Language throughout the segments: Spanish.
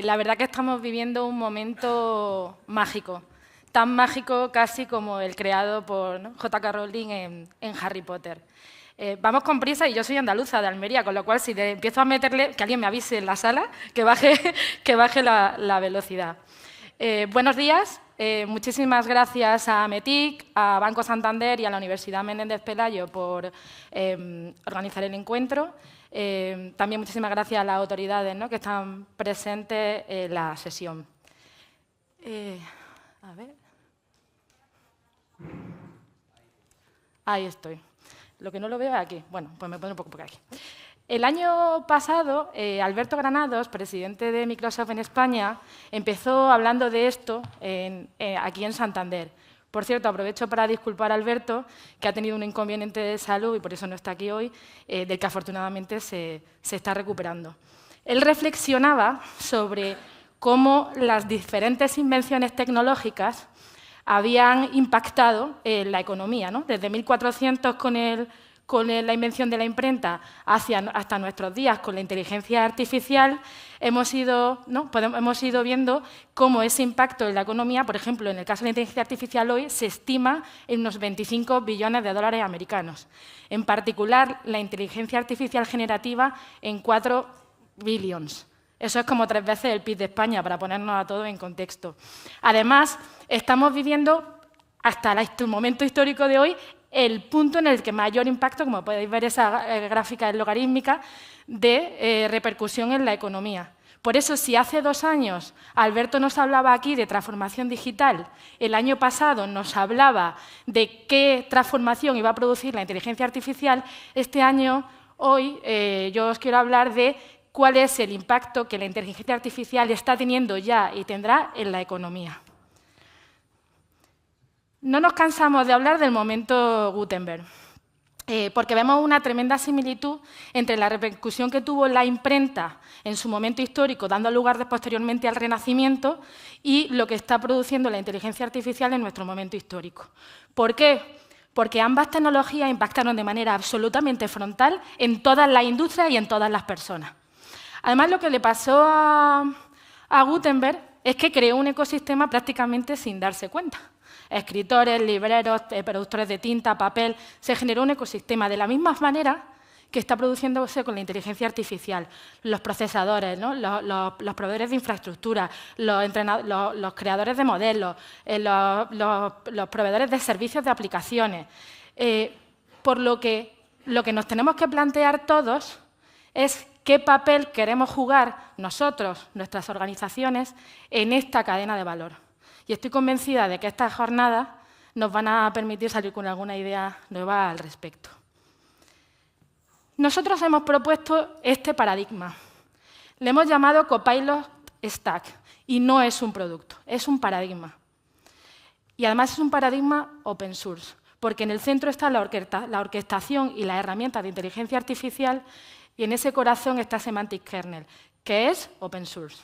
la verdad que estamos viviendo un momento mágico, tan mágico casi como el creado por J.K. Rowling en Harry Potter. Vamos con prisa y yo soy andaluza, de Almería, con lo cual si empiezo a meterle, que alguien me avise en la sala, que baje la velocidad. Buenos días, muchísimas gracias a METIC, a Banco Santander y a la Universidad Menéndez Pelayo por organizar el encuentro. También muchísimas gracias a las autoridades, ¿no?, que están presentes en la sesión. A ver. Ahí estoy. Lo que no lo veo es aquí. Bueno, pues me pondré un poco por aquí. El año pasado, Alberto Granados, presidente de Microsoft en España, empezó hablando de esto aquí en Santander. Por cierto, aprovecho para disculpar a Alberto, que ha tenido un inconveniente de salud y por eso no está aquí hoy, del que afortunadamente se está recuperando. Él reflexionaba sobre cómo las diferentes invenciones tecnológicas habían impactado en la economía, ¿no? Desde 1400 con la invención de la imprenta hasta nuestros días con la inteligencia artificial, hemos ido viendo cómo ese impacto en la economía, por ejemplo, en el caso de la inteligencia artificial hoy, se estima en unos 25 billones de dólares americanos. En particular, la inteligencia artificial generativa en 4 billions. Eso es como 3 veces el PIB de España, para ponernos a todos en contexto. Además, estamos viviendo, hasta el momento histórico de hoy, el punto en el que mayor impacto, como podéis ver esa gráfica logarítmica, de repercusión en la economía. Por eso, si hace 2 años Alberto nos hablaba aquí de transformación digital, el año pasado nos hablaba de qué transformación iba a producir la inteligencia artificial, este año, hoy, yo os quiero hablar de cuál es el impacto que la inteligencia artificial está teniendo ya y tendrá en la economía. No nos cansamos de hablar del momento Gutenberg, porque vemos una tremenda similitud entre la repercusión que tuvo la imprenta en su momento histórico, dando lugar posteriormente al Renacimiento, y lo que está produciendo la inteligencia artificial en nuestro momento histórico. ¿Por qué? Porque ambas tecnologías impactaron de manera absolutamente frontal en todas las industrias y en todas las personas. Además, lo que le pasó a Gutenberg es que creó un ecosistema prácticamente sin darse cuenta. Escritores, libreros, productores de tinta, papel, se generó un ecosistema de la misma manera que está produciéndose con la inteligencia artificial. Los procesadores, ¿no?, los proveedores de infraestructura, los creadores de modelos, los proveedores de servicios de aplicaciones. Por lo que nos tenemos que plantear todos es qué papel queremos jugar nosotros, nuestras organizaciones, en esta cadena de valor. Y estoy convencida de que estas jornadas nos van a permitir salir con alguna idea nueva al respecto. Nosotros hemos propuesto este paradigma. Le hemos llamado Copilot Stack, y no es un producto, es un paradigma. Y además es un paradigma open source, porque en el centro está la orquestación y las herramientas de inteligencia artificial, y en ese corazón está Semantic Kernel, que es open source.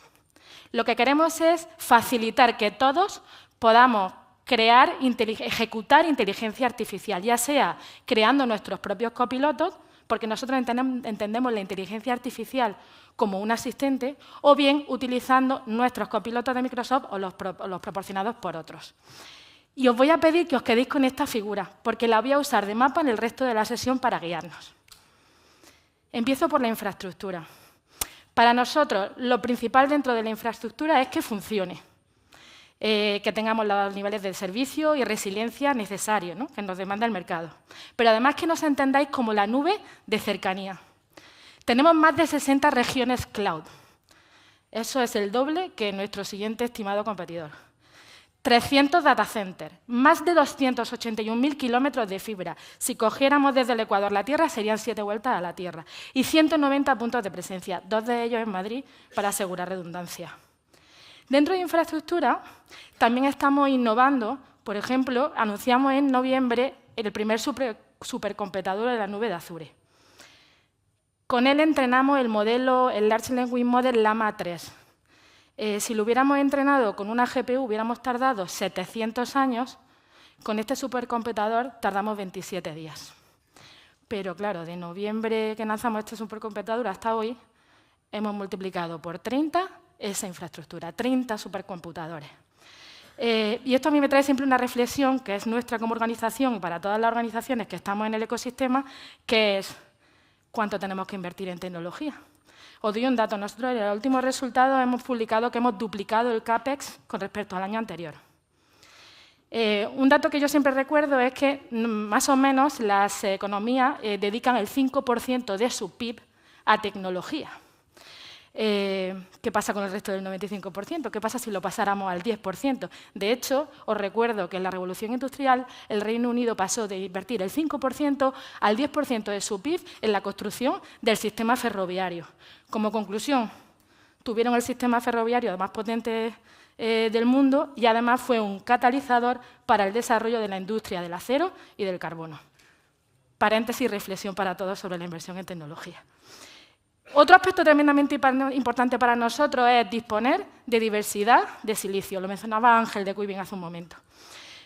Lo que queremos es facilitar que todos podamos ejecutar inteligencia artificial, ya sea creando nuestros propios copilotos, porque nosotros entendemos la inteligencia artificial como un asistente, o bien utilizando nuestros copilotos de Microsoft o los proporcionados por otros. Y os voy a pedir que os quedéis con esta figura, porque la voy a usar de mapa en el resto de la sesión para guiarnos. Empiezo por la infraestructura. Para nosotros, lo principal dentro de la infraestructura es que funcione, que tengamos los niveles de servicio y resiliencia necesarios, ¿no?, que nos demanda el mercado. Pero además que nos entendáis como la nube de cercanía. Tenemos más de 60 regiones cloud. Eso es el doble que nuestro siguiente estimado competidor. 300 data centers, más de 281.000 kilómetros de fibra. Si cogiéramos desde el Ecuador la Tierra, serían 7 vueltas a la Tierra. Y 190 puntos de presencia, 2 de ellos en Madrid, para asegurar redundancia. Dentro de infraestructura, también estamos innovando. Por ejemplo, anunciamos en noviembre el primer supercomputador de la nube de Azure. Con él entrenamos el Large Language Model Llama 3. Si lo hubiéramos entrenado con una GPU, hubiéramos tardado 700 años. Con este supercomputador tardamos 27 días. Pero claro, de noviembre que lanzamos este supercomputador hasta hoy, hemos multiplicado por 30 esa infraestructura, 30 supercomputadores. Y esto a mí me trae siempre una reflexión, que es nuestra como organización y para todas las organizaciones que estamos en el ecosistema, que es cuánto tenemos que invertir en tecnología. Os doy un dato. Nosotros en el último resultado hemos publicado que hemos duplicado el CAPEX con respecto al año anterior. Un dato que yo siempre recuerdo es que más o menos las economías dedican el 5% de su PIB a tecnología. ¿Qué pasa con el resto del 95%? ¿Qué pasa si lo pasáramos al 10%? De hecho, os recuerdo que en la Revolución Industrial el Reino Unido pasó de invertir el 5% al 10% de su PIB en la construcción del sistema ferroviario. Como conclusión, tuvieron el sistema ferroviario más potente del mundo y además fue un catalizador para el desarrollo de la industria del acero y del carbono. Paréntesis y reflexión para todos sobre la inversión en tecnología. Otro aspecto tremendamente importante para nosotros es disponer de diversidad de silicio. Lo mencionaba Ángel de Cuiving hace un momento.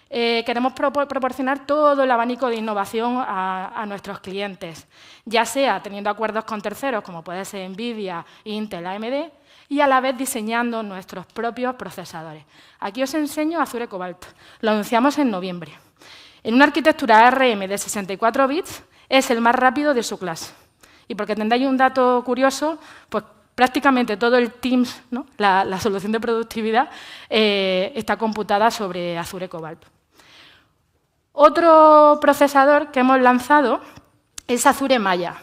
Queremos proporcionar todo el abanico de innovación a nuestros clientes, ya sea teniendo acuerdos con terceros, como puede ser NVIDIA, Intel, AMD, y a la vez diseñando nuestros propios procesadores. Aquí os enseño Azure Cobalt. Lo anunciamos en noviembre. En una arquitectura ARM de 64 bits es el más rápido de su clase. Y porque tengáis un dato curioso, pues prácticamente todo el Teams, ¿no? la solución de productividad, está computada sobre Azure Cobalt. Otro procesador que hemos lanzado es Azure Maya.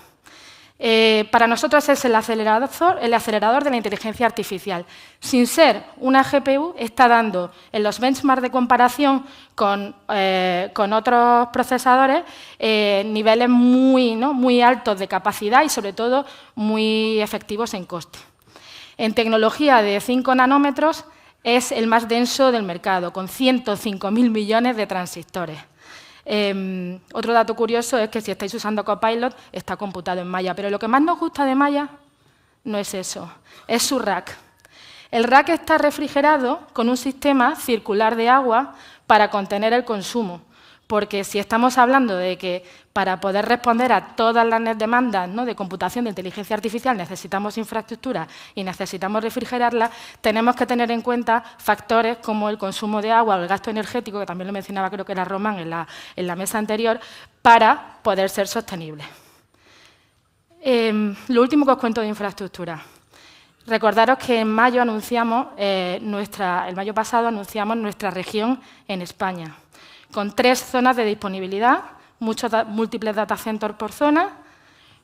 Para nosotros es el acelerador de la inteligencia artificial. Sin ser una GPU, está dando en los benchmarks de comparación con otros procesadores niveles muy altos de capacidad y, sobre todo, muy efectivos en coste. En tecnología de 5 nanómetros es el más denso del mercado, con 105.000 millones de transistores. Otro dato curioso es que si estáis usando Copilot, está computado en Maya. Pero lo que más nos gusta de Maya no es eso, es su rack. El rack está refrigerado con un sistema circular de agua para contener el consumo. Porque si estamos hablando de que para poder responder a todas las demandas, ¿no?, de computación de inteligencia artificial necesitamos infraestructura y necesitamos refrigerarla, tenemos que tener en cuenta factores como el consumo de agua o el gasto energético, que también lo mencionaba, creo que era Román en la mesa anterior, para poder ser sostenible. Lo último que os cuento de infraestructura. Recordaros que en mayo anunciamos, el mayo pasado anunciamos nuestra región en España, con 3 zonas de disponibilidad, múltiples data centers por zona,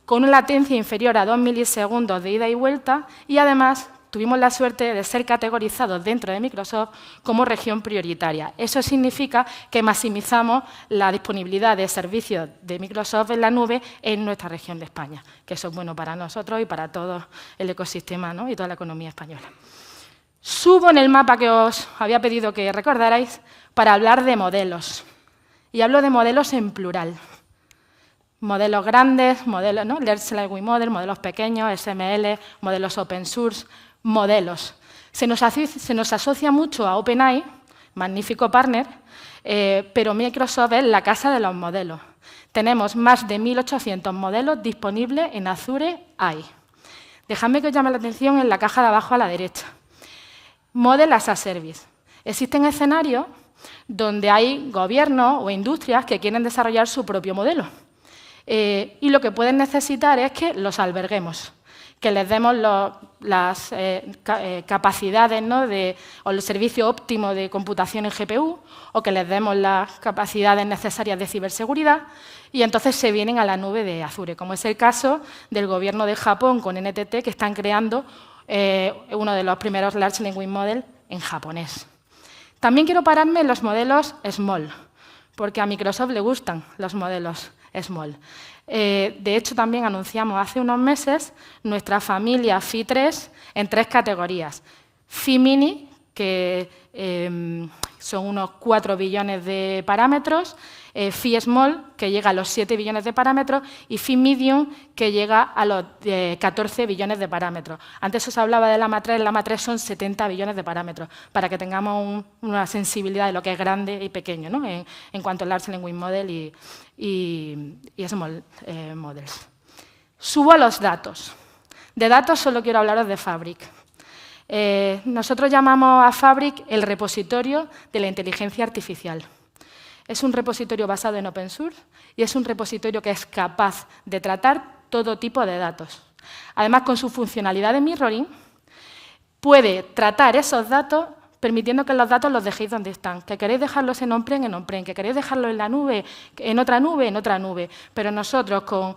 con una latencia inferior a 2 milisegundos de ida y vuelta, y además tuvimos la suerte de ser categorizados dentro de Microsoft como región prioritaria. Eso significa que maximizamos la disponibilidad de servicios de Microsoft en la nube en nuestra región de España, que eso es bueno para nosotros y para todo el ecosistema, ¿no?, y toda la economía española. Subo en el mapa que os había pedido que recordarais para hablar de modelos. Y hablo de modelos en plural. Modelos grandes, modelos, ¿no?, Large Language Model, modelos pequeños, SML, modelos open source, modelos. Se nos asocia mucho a OpenAI, magnífico partner, pero Microsoft es la casa de los modelos. Tenemos más de 1.800 modelos disponibles en Azure AI. Dejadme que os llame la atención en la caja de abajo a la derecha. Model as a Service. Existen escenarios donde hay gobiernos o industrias que quieren desarrollar su propio modelo. Y lo que pueden necesitar es que los alberguemos, que les demos las capacidades, ¿no?, o el servicio óptimo de computación en GPU, o que les demos las capacidades necesarias de ciberseguridad, y entonces se vienen a la nube de Azure, como es el caso del gobierno de Japón con NTT, que están creando uno de los primeros Large Language Model en japonés. También quiero pararme en los modelos Small, porque a Microsoft le gustan los modelos Small. De hecho, también anunciamos hace unos meses nuestra familia Phi 3 en 3 categorías. Phi Mini, que son unos 4 billones de parámetros, Phi Small, que llega a los 7 billones de parámetros, y Phi Medium, que llega a los 14 billones de parámetros. Antes os hablaba de Llama 3, Llama 3 son 70 billones de parámetros, para que tengamos una sensibilidad de lo que es grande y pequeño, ¿no?, en cuanto a Large Language Model y Small Models. Subo a los datos. De datos solo quiero hablaros de Fabric. Nosotros llamamos a Fabric el repositorio de la inteligencia artificial. Es un repositorio basado en open source y es un repositorio que es capaz de tratar todo tipo de datos. Además, con su funcionalidad de mirroring, puede tratar esos datos permitiendo que los datos los dejéis donde están. Que queréis dejarlos en on-prem, en on-prem. Que queréis dejarlos en la nube, en otra nube, en otra nube. Pero nosotros con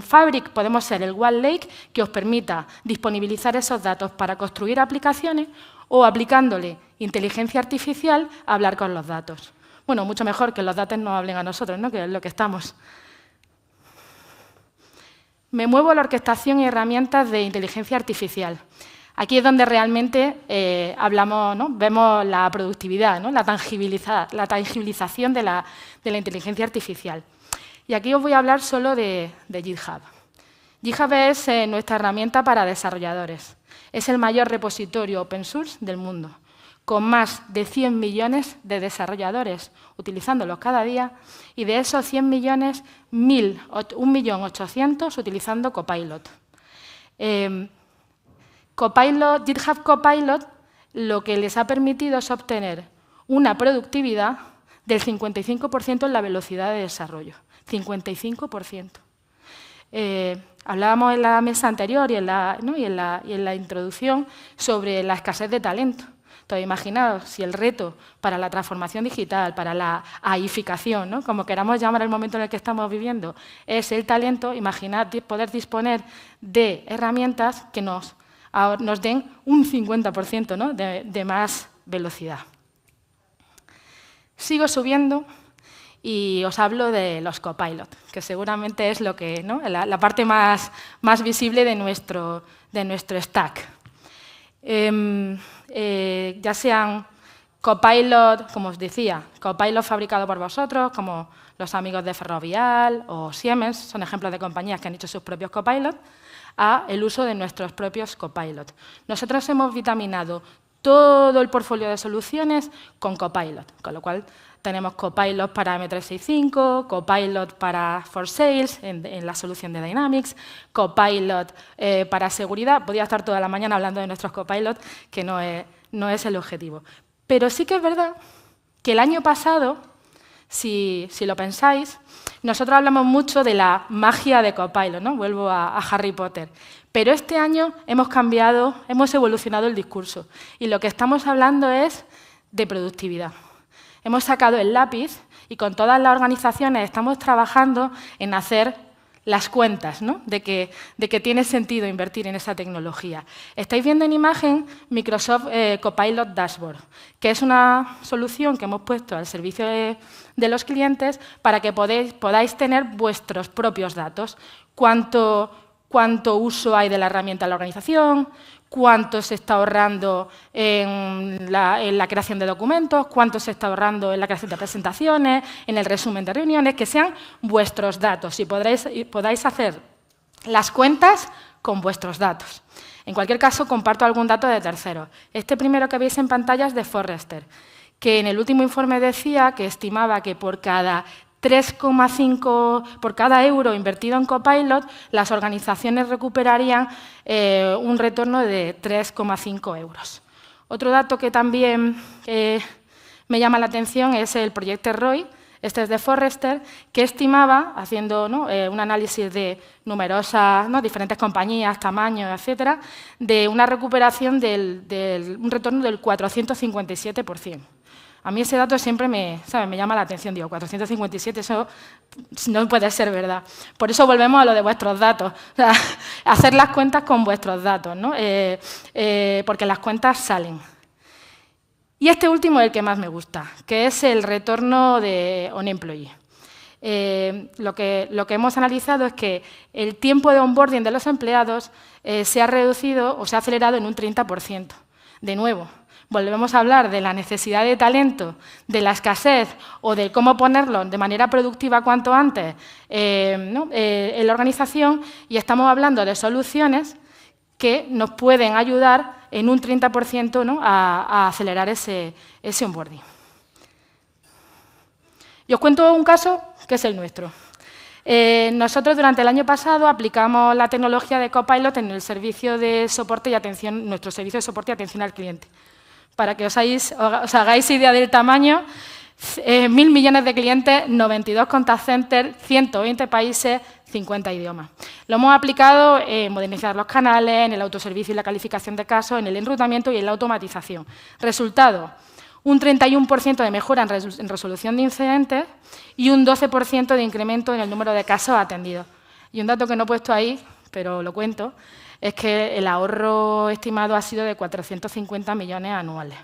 Fabric podemos ser el One Lake que os permita disponibilizar esos datos para construir aplicaciones o aplicándole inteligencia artificial a hablar con los datos. Bueno, mucho mejor que los datos nos hablen a nosotros, ¿no? Que es lo que estamos. Me muevo a la orquestación y herramientas de inteligencia artificial. Aquí es donde realmente hablamos, ¿no? Vemos la productividad, ¿no? la tangibilización de la inteligencia artificial. Y aquí os voy a hablar solo de GitHub. GitHub es nuestra herramienta para desarrolladores. Es el mayor repositorio open source del mundo, con más de 100 millones de desarrolladores utilizándolo cada día, y de esos 100 millones, 1.800.000 utilizando Copilot. GitHub Copilot lo que les ha permitido es obtener una productividad del 55% en la velocidad de desarrollo. 55%. Hablábamos en la mesa anterior y en la introducción sobre la escasez de talento. Entonces, imaginaos si el reto para la transformación digital, para la AIificación, ¿no? Como queramos llamar el momento en el que estamos viviendo, es el talento. Imaginad poder disponer de herramientas que nos den un 50%, ¿no? de más velocidad. Sigo subiendo y os hablo de los Copilot, que seguramente es lo que, ¿no? la parte más visible de nuestro stack. Ya sean Copilot, como os decía, Copilot fabricado por vosotros, como los amigos de Ferrovial o Siemens, son ejemplos de compañías que han hecho sus propios Copilot, a el uso de nuestros propios Copilot. Nosotros hemos vitaminado todo el portfolio de soluciones con Copilot, con lo cual tenemos Copilot para M365, Copilot para For Sales en la solución de Dynamics, Copilot para seguridad. Podría estar toda la mañana hablando de nuestros Copilot, que no es el objetivo. Pero sí que es verdad que el año pasado, si lo pensáis, nosotros hablamos mucho de la magia de Copilot, ¿no? Vuelvo a Harry Potter. Pero este año hemos evolucionado el discurso y lo que estamos hablando es de productividad. Hemos sacado el lápiz y con todas las organizaciones estamos trabajando en hacer las cuentas, ¿no? de que tiene sentido invertir en esa tecnología. Estáis viendo en imagen Microsoft Copilot Dashboard, que es una solución que hemos puesto al servicio de los clientes para que podáis tener vuestros propios datos. Cuánto uso hay de la herramienta en la organización, cuánto se está ahorrando en la creación de documentos, cuánto se está ahorrando en la creación de presentaciones, en el resumen de reuniones, que sean vuestros datos y podáis hacer las cuentas con vuestros datos. En cualquier caso, comparto algún dato de terceros. Este primero que veis en pantalla es de Forrester, que en el último informe decía que estimaba que por cada 3,5 por cada euro invertido en Copilot, las organizaciones recuperarían un retorno de 3,5 euros. Otro dato que también me llama la atención es el proyecto ROI, este es de Forrester, que estimaba, haciendo un análisis de numerosas, diferentes compañías, tamaños, etcétera, de una recuperación un retorno del 457%. A mí ese dato siempre me llama la atención. Digo, 457, eso no puede ser verdad. Por eso volvemos a lo de vuestros datos. O sea, hacer las cuentas con vuestros datos, ¿no? Porque las cuentas salen. Y este último es el que más me gusta, que es el retorno de on employee. Lo que hemos analizado es que el tiempo de onboarding de los empleados se ha reducido o se ha acelerado en un 30%. De nuevo, volvemos a hablar de la necesidad de talento, de la escasez o de cómo ponerlo de manera productiva cuanto antes en la organización, y estamos hablando de soluciones que nos pueden ayudar en un 30% a acelerar ese onboarding. Y os cuento un caso que es el nuestro. Nosotros durante el año pasado aplicamos la tecnología de Copilot en el servicio de soporte y atención, nuestro servicio de soporte y atención al cliente. Para que os hagáis idea del tamaño, 1.000 millones de clientes, 92 contact centers, 120 países, 50 idiomas. Lo hemos aplicado en modernizar los canales, en el autoservicio y la calificación de casos, en el enrutamiento y en la automatización. Resultado, un 31% de mejora en resolución de incidentes y un 12% de incremento en el número de casos atendidos. Y un dato que no he puesto ahí, pero lo cuento, es que el ahorro estimado ha sido de 450 millones anuales,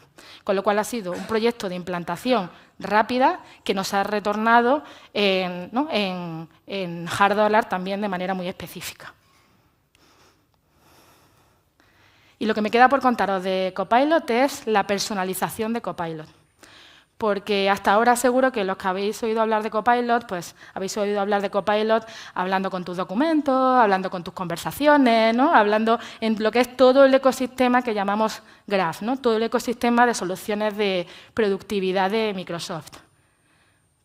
con lo cual ha sido un proyecto de implantación rápida que nos ha retornado en hard dollar también de manera muy específica. Y lo que me queda por contaros de Copilot es la personalización de Copilot. Porque hasta ahora seguro que los que habéis oído hablar de Copilot, pues habéis oído hablar de Copilot hablando con tus documentos, hablando con tus conversaciones, ¿no? Hablando en lo que es todo el ecosistema que llamamos Graph, ¿no? Todo el ecosistema de soluciones de productividad de Microsoft.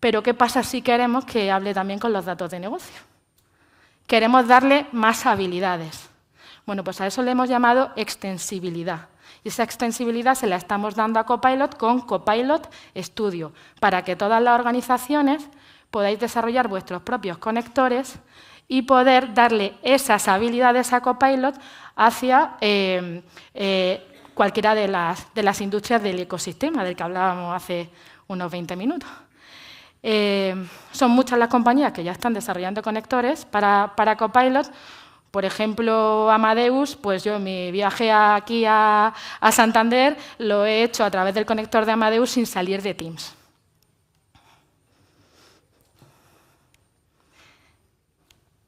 Pero ¿qué pasa si queremos que hable también con los datos de negocio? Queremos darle más habilidades. Bueno, pues a eso le hemos llamado extensibilidad. Y esa extensibilidad se la estamos dando a Copilot con Copilot Studio, para que todas las organizaciones podáis desarrollar vuestros propios conectores y poder darle esas habilidades a Copilot hacia cualquiera de las industrias del ecosistema del que hablábamos hace unos 20 minutos. Son muchas las compañías que ya están desarrollando conectores para Copilot. Por ejemplo, Amadeus, pues yo mi viaje aquí a Santander lo he hecho a través del conector de Amadeus sin salir de Teams.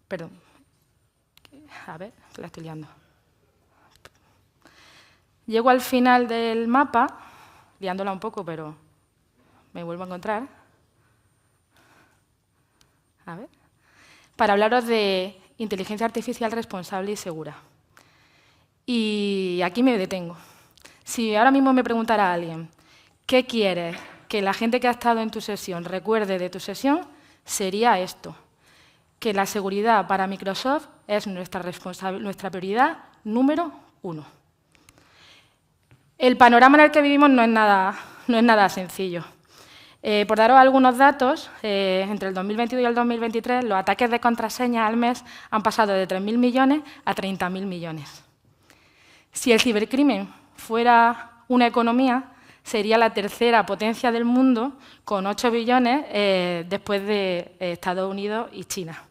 Perdón. A ver, la estoy liando. Llego al final del mapa, liándola un poco, pero me vuelvo a encontrar. A ver. Para hablaros de inteligencia artificial responsable y segura. Y aquí me detengo. Si ahora mismo me preguntara alguien, ¿qué quieres que la gente que ha estado en tu sesión recuerde de tu sesión? Sería esto, que la seguridad para Microsoft es nuestra prioridad número 1. El panorama en el que vivimos no es nada sencillo. Por daros algunos datos, entre el 2022 y el 2023, los ataques de contraseña al mes han pasado de 3.000 millones a 30.000 millones. Si el cibercrimen fuera una economía, sería la tercera potencia del mundo, con 8 billones después de Estados Unidos y China.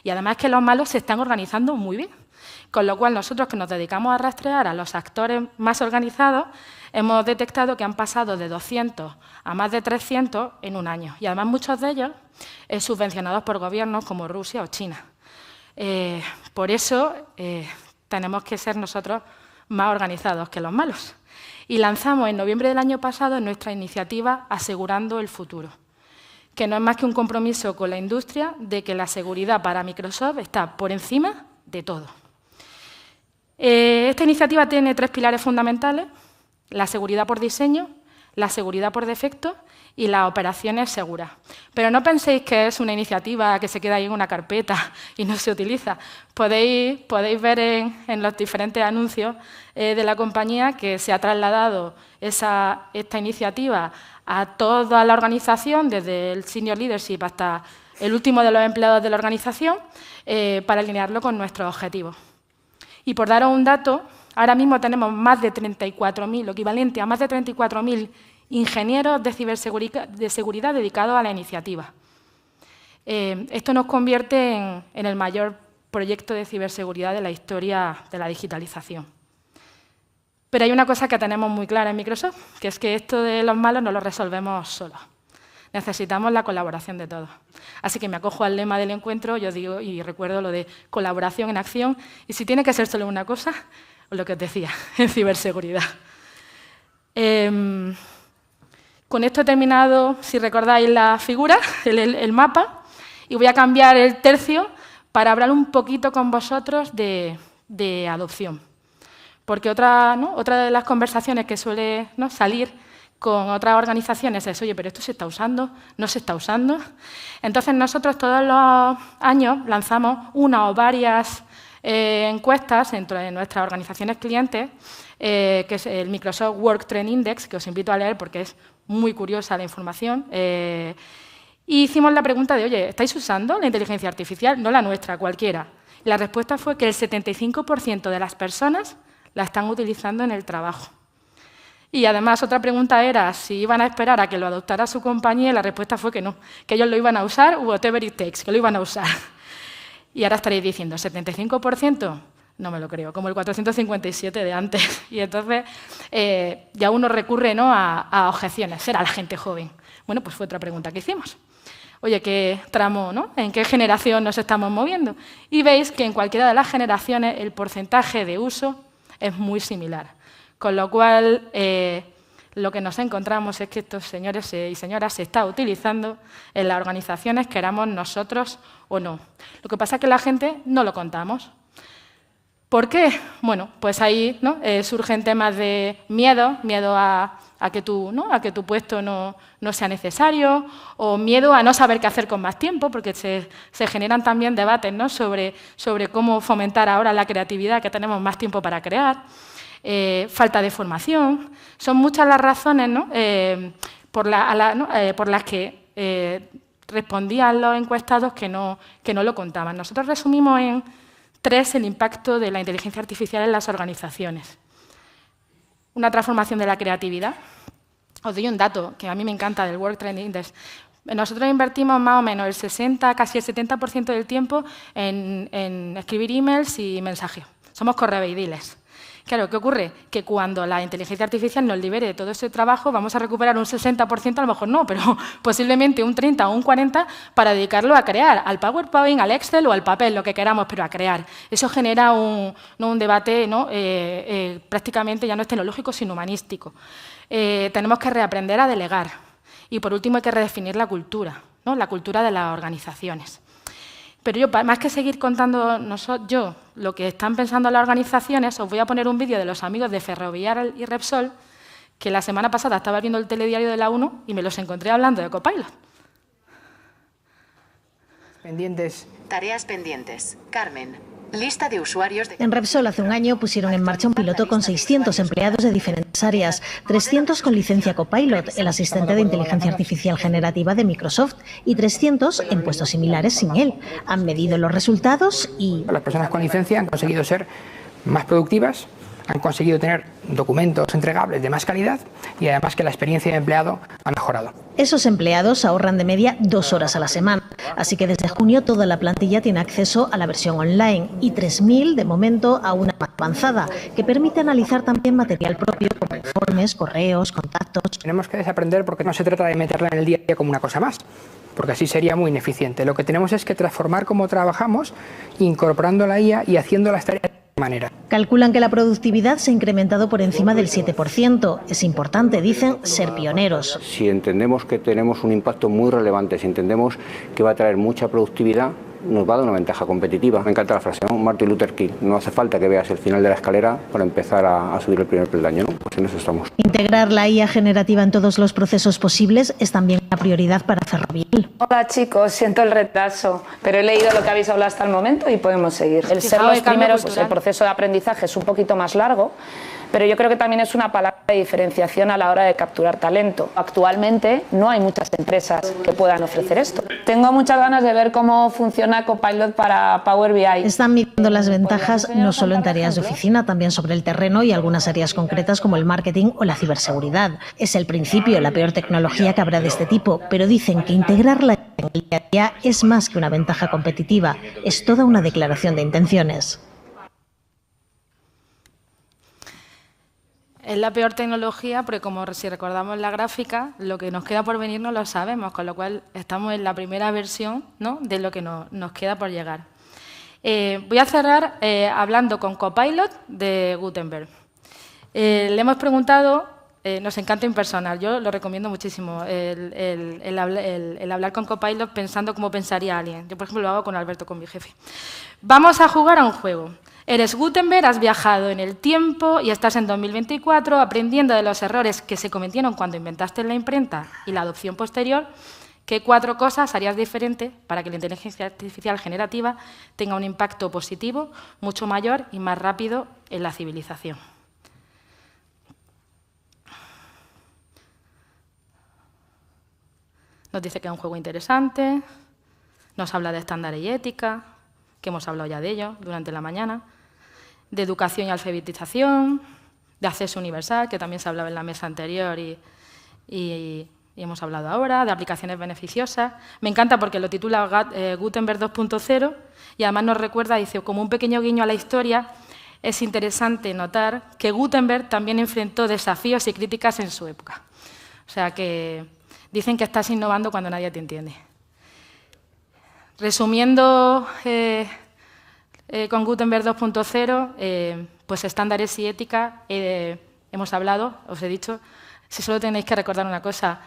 Y además que los malos se están organizando muy bien, con lo cual nosotros que nos dedicamos a rastrear a los actores más organizados, hemos detectado que han pasado de 200 a más de 300 en un año. Y además muchos de ellos subvencionados por gobiernos como Rusia o China. Por eso tenemos que ser nosotros más organizados que los malos. Y lanzamos en noviembre del año pasado nuestra iniciativa Asegurando el Futuro, que no es más que un compromiso con la industria de que la seguridad para Microsoft está por encima de todo. Esta iniciativa tiene 3 pilares fundamentales: la seguridad por diseño, la seguridad por defecto y las operaciones seguras. Pero no penséis que es una iniciativa que se queda ahí en una carpeta y no se utiliza. Podéis ver en los diferentes anuncios de la compañía que se ha trasladado esta iniciativa a toda la organización, desde el senior leadership hasta el último de los empleados de la organización, para alinearlo con nuestros objetivos. Y por daros un dato, ahora mismo tenemos más de 34.000, lo equivalente a más de 34.000 ingenieros de seguridad dedicados a la iniciativa. Esto nos convierte en el mayor proyecto de ciberseguridad de la historia de la digitalización. Pero hay una cosa que tenemos muy clara en Microsoft, que es que esto de los malos no lo resolvemos solos. Necesitamos la colaboración de todos. Así que me acojo al lema del encuentro, yo digo y recuerdo lo de colaboración en acción, y si tiene que ser solo una cosa, lo que os decía, en ciberseguridad. Con esto he terminado, si recordáis la figura, el mapa, y voy a cambiar el tercio para hablar un poquito con vosotros de adopción. Porque otra de las conversaciones que suele salir con otras organizaciones es, oye, pero esto se está usando, no se está usando. Entonces, nosotros todos los años lanzamos una o varias encuestas entre nuestras organizaciones clientes, que es el Microsoft Work Trend Index, que os invito a leer porque es muy curiosa la información. Y hicimos la pregunta de, oye, ¿estáis usando la inteligencia artificial? No la nuestra, cualquiera. Y la respuesta fue que el 75% de las personas la están utilizando en el trabajo. Y además, otra pregunta era si iban a esperar a que lo adoptara su compañía, y la respuesta fue que no, que ellos lo iban a usar, whatever it takes, que lo iban a usar. Y ahora estaréis diciendo, ¿75%? No me lo creo, como el 457 de antes. Y entonces ya uno recurre, ¿no?, a objeciones, será la gente joven. Bueno, pues fue otra pregunta que hicimos. Oye, ¿qué tramo, no? ¿En qué generación nos estamos moviendo? Y veis que en cualquiera de las generaciones el porcentaje de uso es muy similar. Con lo cual, lo que nos encontramos es que estos señores y señoras se está utilizando en las organizaciones, queramos nosotros o no. Lo que pasa es que la gente no lo contamos. ¿Por qué? Bueno, pues ahí, ¿no?, surgen temas de miedo a que tu puesto no sea necesario, o miedo a no saber qué hacer con más tiempo, porque se generan también debates, ¿no?, sobre cómo fomentar ahora la creatividad, que tenemos más tiempo para crear, falta de formación. Son muchas las razones, ¿no?, por las que respondían los encuestados que no lo contaban. Nosotros resumimos en 3 el impacto de la inteligencia artificial en las organizaciones. Una transformación de la creatividad. Os doy un dato que a mí me encanta del Work Trend Index. Nosotros invertimos más o menos el 60, casi el 70% del tiempo en escribir emails y mensajes. Somos correveidiles. Claro, ¿qué ocurre? Que cuando la inteligencia artificial nos libere de todo ese trabajo, vamos a recuperar un 60%, a lo mejor no, pero posiblemente un 30 o un 40% para dedicarlo a crear, al PowerPoint, al Excel o al papel, lo que queramos, pero a crear. Eso genera un debate, ¿no?, prácticamente ya no es tecnológico, sino humanístico. Tenemos que reaprender a delegar. Y, por último, hay que redefinir la cultura, ¿no?, la cultura de las organizaciones. Pero yo, más que seguir contando lo que están pensando las organizaciones, os voy a poner un vídeo de los amigos de Ferrovial y Repsol, que la semana pasada estaba viendo el telediario de la 1 y me los encontré hablando de Copilot. Pendientes. Tareas pendientes. Carmen. Lista de usuarios de... En Repsol hace un año pusieron en marcha un piloto con 600 empleados de diferentes áreas, 300 con licencia Copilot, el asistente de inteligencia artificial generativa de Microsoft, y 300 en puestos similares sin él. Han medido los resultados y... Las personas con licencia han conseguido ser más productivas, han conseguido tener documentos entregables de más calidad y además que la experiencia de empleado ha mejorado. Esos empleados ahorran de media 2 horas a la semana, así que desde junio toda la plantilla tiene acceso a la versión online y 3.000 de momento a una más avanzada, que permite analizar también material propio como informes, correos, contactos. Tenemos que desaprender porque no se trata de meterla en el día a día como una cosa más, porque así sería muy ineficiente. Lo que tenemos es que transformar cómo trabajamos, incorporando la IA y haciendo las tareas de manera. Calculan que la productividad se ha incrementado por encima del 7%. Es importante, dicen, ser pioneros. Si entendemos que tenemos un impacto muy relevante, si entendemos que va a traer mucha productividad, nos va a dar una ventaja competitiva. Me encanta la frase, ¿no? Martin Luther King, no hace falta que veas el final de la escalera para empezar a subir el primer peldaño, ¿no? Pues en eso estamos. Integrar la IA generativa en todos los procesos posibles es también una prioridad para Ferrovial. Hola chicos, siento el retraso, pero he leído lo que habéis hablado hasta el momento y podemos seguir. El ser los primeros, pues el proceso de aprendizaje es un poquito más largo, pero yo creo que también es una palabra de diferenciación a la hora de capturar talento. Actualmente no hay muchas empresas que puedan ofrecer esto. Tengo muchas ganas de ver cómo funciona Copilot para Power BI. Están midiendo las ventajas no solo en tareas de oficina, también sobre el terreno y algunas áreas concretas como el marketing o la ciberseguridad. Es el principio, la peor tecnología que habrá de este tipo, pero dicen que integrarla en el día a día es más que una ventaja competitiva, es toda una declaración de intenciones. Es la peor tecnología porque, como si recordamos la gráfica, lo que nos queda por venir no lo sabemos, con lo cual estamos en la primera versión, ¿no?, de lo que nos queda por llegar. Voy a cerrar hablando con Copilot de Gutenberg. Le hemos preguntado, nos encanta Impersonal, yo lo recomiendo muchísimo, el hablar con Copilot pensando cómo pensaría alguien. Yo, por ejemplo, lo hago con Alberto, con mi jefe. Vamos a jugar a un juego. Eres Gutenberg, has viajado en el tiempo y estás en 2024 aprendiendo de los errores que se cometieron cuando inventaste la imprenta y la adopción posterior. ¿Qué 4 cosas harías diferente para que la inteligencia artificial generativa tenga un impacto positivo mucho mayor y más rápido en la civilización? Nos dice que es un juego interesante, nos habla de estándares y ética, que hemos hablado ya de ello durante la mañana, de educación y alfabetización, de acceso universal, que también se hablaba en la mesa anterior y hemos hablado ahora, de aplicaciones beneficiosas. Me encanta porque lo titula Gutenberg 2.0 y además nos recuerda, dice, como un pequeño guiño a la historia, es interesante notar que Gutenberg también enfrentó desafíos y críticas en su época. O sea que dicen que estás innovando cuando nadie te entiende. Resumiendo con Gutenberg 2.0, pues estándares y ética, hemos hablado, os he dicho, si solo tenéis que recordar una cosa,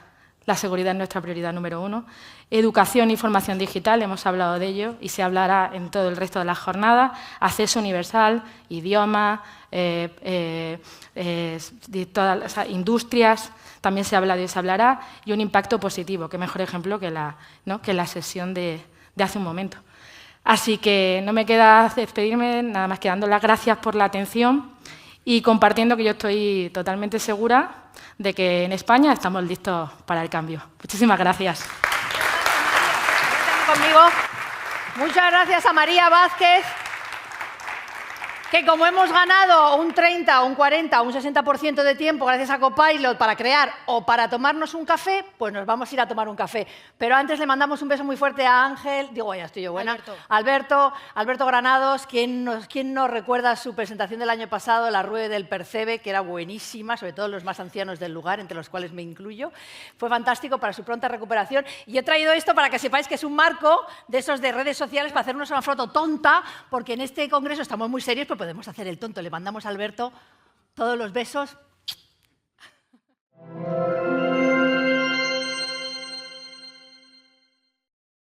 la seguridad es nuestra prioridad número 1. Educación y formación digital, hemos hablado de ello y se hablará en todo el resto de la jornada. Acceso universal, idioma, todas las industrias, también se ha hablado y se hablará. Y un impacto positivo, qué mejor ejemplo que la sesión de hace un momento. Así que no me queda despedirme, nada más que dando las gracias por la atención y compartiendo que yo estoy totalmente segura de que en España estamos listos para el cambio. Muchísimas gracias. Conmigo. Muchas gracias a María Vázquez, que como hemos ganado un 30, un 40, un 60% de tiempo gracias a Copilot para crear o para tomarnos un café, pues nos vamos a ir a tomar un café. Pero antes le mandamos un beso muy fuerte a Ángel, digo, ya estoy yo buena, Alberto Granados, ¿quién nos recuerda su presentación del año pasado, la Rue del Percebe, que era buenísima, sobre todo los más ancianos del lugar, entre los cuales me incluyo. Fue fantástico para su pronta recuperación. Y he traído esto para que sepáis que es un marco de esos de redes sociales para hacernos una foto tonta, porque en este congreso estamos muy serios, pero podemos hacer el tonto. Le mandamos a Alberto todos los besos